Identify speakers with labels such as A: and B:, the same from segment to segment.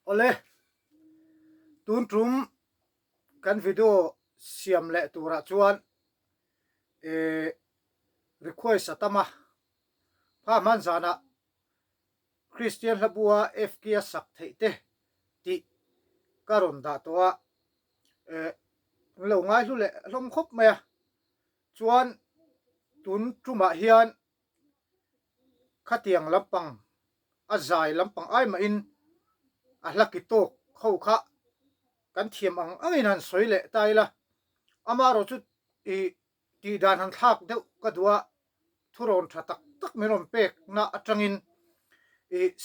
A: ole tun trum kan video siam le tura chuan request atama pha man zana Christian labua fkia sak theite ti karon da towa lo ngai lu le lom khop maya chuan tun truma hian khatiang lampang azai lampang ai ma in a hlaki tok kho kha kan thiam ang ainan soile taila amaro chu ti dan han thak deuh ka duwa thuron tha tak tak meron pek na atangin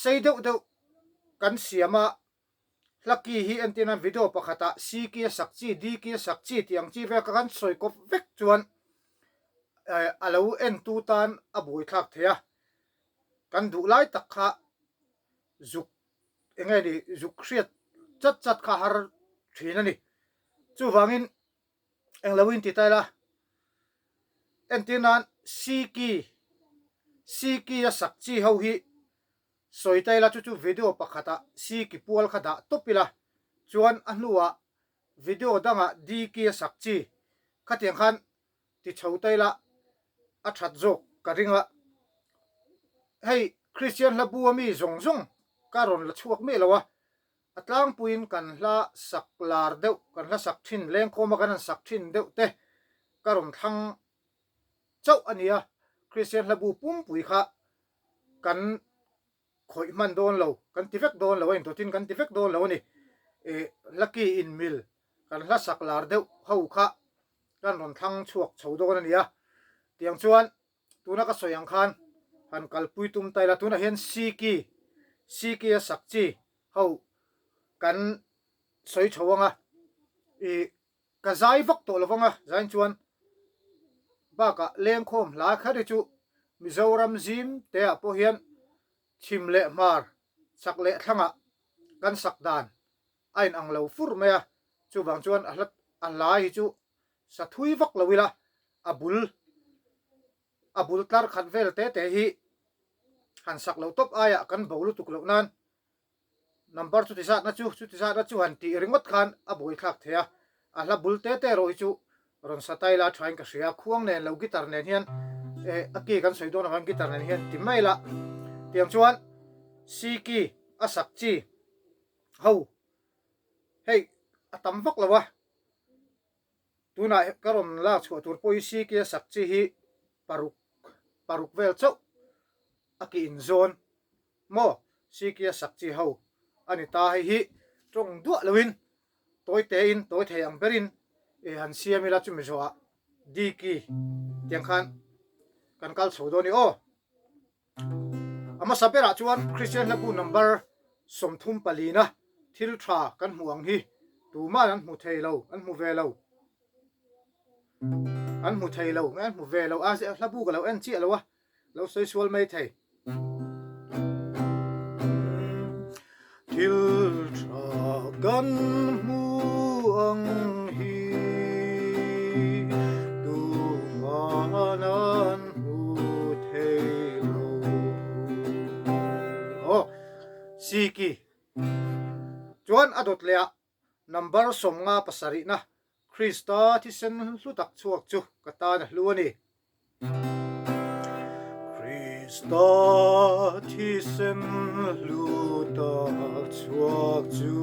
A: sei deuh kan siama hlaki hi antina video pakhata ck sakchi dk sakchi tiang chi ve kan soi kop vek chuan alo en tu tan abui thak thea kan du lai tak kha zuk engai ni zuk khriat chat kha har thina ni chu wangin englawin ti taila entinan ck ya sakchi ho hi soitaila chu video pakhata ck pual khada topila chuan anuwa video danga dk sakchi khatiang khan ti chotaila a that jok karinga hey Christian labua mi zongzong karon la chuak me lawa atlang puin kan la saklar deuh kan la sak thin leng khoma kan sak thin deuh te karon thang chau ania Christian labu pum pui kha kan khoi man don lo kan tivek don lo en to tin kan tivek don lo ni lucky in mil kan la saklar deuh ho kha kan ron thang chuak chho don ania tiang chuan tuna ka soyang khan han kalpui tum taila tuna hian ck sakchi ho kan soi chawanga ka zai vak to lawanga zain chuan baka lengkhom la khari chu Mizoram zim te a po hian chimle mar sakle thanga kan sakdan ain ang lo fur maya chu wang chuan a lai chu sa thui vak lawila abul tar khat vel te hi han sak lo top aya kan bolu tuk lo nan number chu ti sa na chu han ti ringot khan aboi thak thea a hla bul te ro chu ron sataila thain ka ria khuang nen lo gitar nen hian aki kan soi don han gitar nen hian ti maila tiang chuan ck a sakchi ho hey atam vak lawa tuna karon la chu tur poi ck sakchi hi paruk vel chau aki in zone mo ck sakchi ho ani ta hi trong du lawin toy the ang berin han siamila chu mi zoa dk tiang khan kan kal chodoni o ama sapera chuan Christian labu number somthum palina thil tha kan muang hi tuma an mu theilo an mu velo an mu velo a se labu ga lo en chi alowa lo social mai thei thil tha kan muang hi tumanan mu theilo siki chuan adot lea number somnga pasari na Krista thisen hlutak chuak chu kata na hluani Krista thisen hlutak chuak chu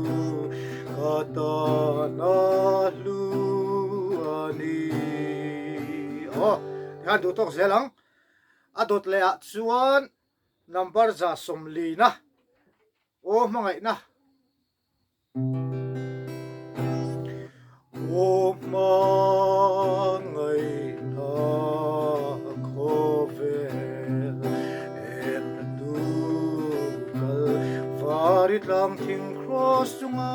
A: kata na hluani han du tok zelang adot lea chuan number za somli na mangai na mangai na khovel en du kal varit lang thing cross chunga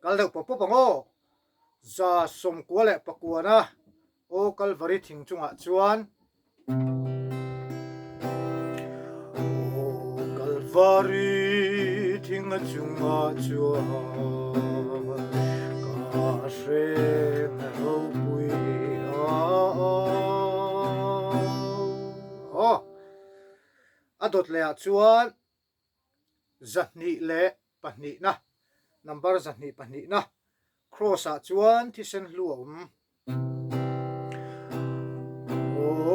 A: kal deuh popo pango za som kwale pakuana o kalvari thing chunga chuan kalvari thing chunga chuan ka shen ho pui adot le chuan zahni le pahni na number zahni pahni na cross a chuan thisen hluam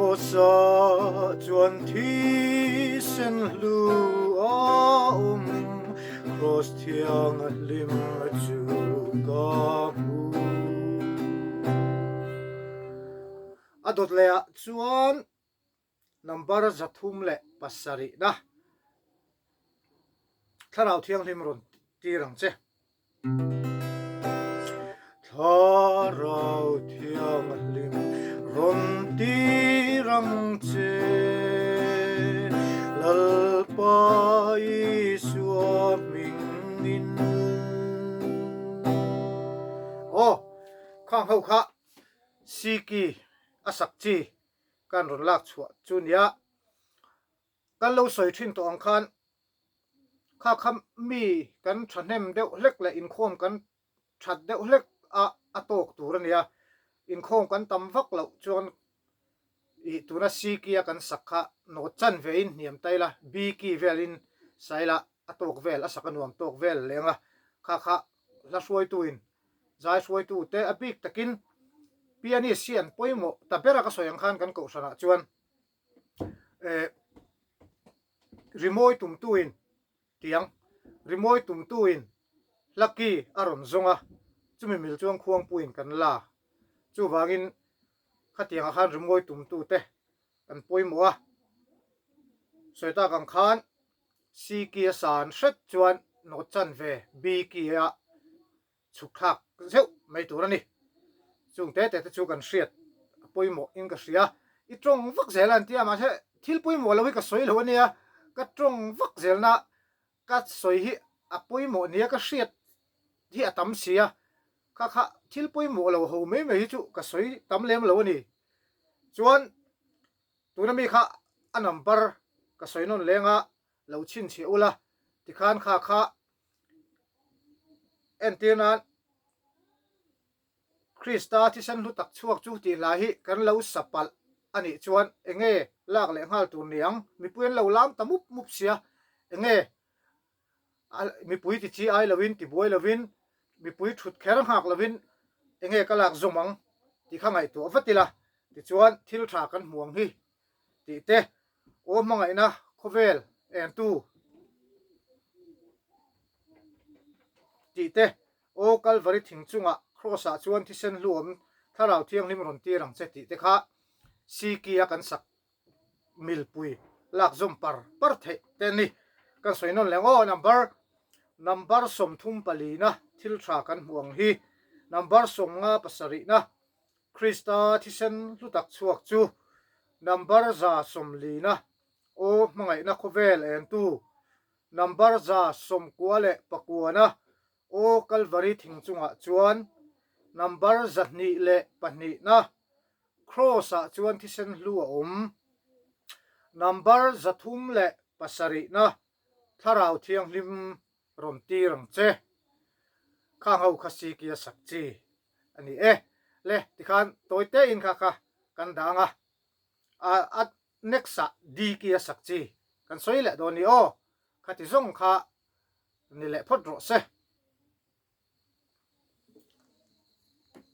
A: o sa chuan thisen hluam cross thiang lim chu ka mu adot le chuan number zathum le pasari na tharau thiang lim ron tirang che tharau thiang lim ron tirang che lalpai suaming nin o khang ho kha siki asak chi kan ron lak chua chunia kan lo soi thin to ang khan kha kham mi kan thanem deuh hlek le in khom kan that deuh hlek a atok tur ania in khom kan tam vak lo chuan I tuna sikia kan sakha no chan vein niam taila biki velin saila atok vel asaka nuam tok vel lenga kha kha la suai tuin zai suai tu te apik takin piani sian poimo tabera ka soyang khan kan ko sana chuan remoi tum tuin tiang remoi tum tuin lucky aron zonga chumi mil chuang khuang puin kan la chu wangin khatiang khan remoi tum tu te kan poimo a soita kang khan siki san shet chuan no chan ve biki a chukhak zeu mai turani chung te chu kan hriat poimo in ka hria I trong vak zelan tia ma se thil poimo lo hi ka soi lo ania ka trong vak zelna ka soi hi a poimo nia ka hriat hi atam sia kha kha thil poimo lo ho me me hi chu ka soi tam lem lo ani chuan tunami kha a number ka soi non lenga lo chin chi ula ti khan kha kha entinan Krista thisen lu tak chuak chu ti la hi kan lo sapal ani chuan enge lak le ngal tur niang mi puen lo lam tamup mup sia enge mi pui ti chi ai lovin ti boy lovin mi pui thut kherang hak lovin enge kalak zomang ti khangai to avatila ti chuan thil tha kan muang hi ti te o mangai na khovel en tu ti te o kalvari thingchunga cross a chuan thisen hluam tharau thiang lim ron tirang che ti te kha sikia kan sak milpui lak zom par the te ni kan soinon lengo number som thum palina thil tha kan muang hi number som nga pasari na Krista thisen lutak chuak chu number za som lina o mangai na khovel en tu number za som kwale pakuana o kalvari thingchunga chuan number zahni le pahni na cross a chuan thisen hlu a number zathum le pasari na tharau thiang lim ron tirang che khang ho khasi kia sakchi ani le tikhan toite in kha kan danga a nexa di kia sakchi kan soile doni o khati zong kha ni le phot ro se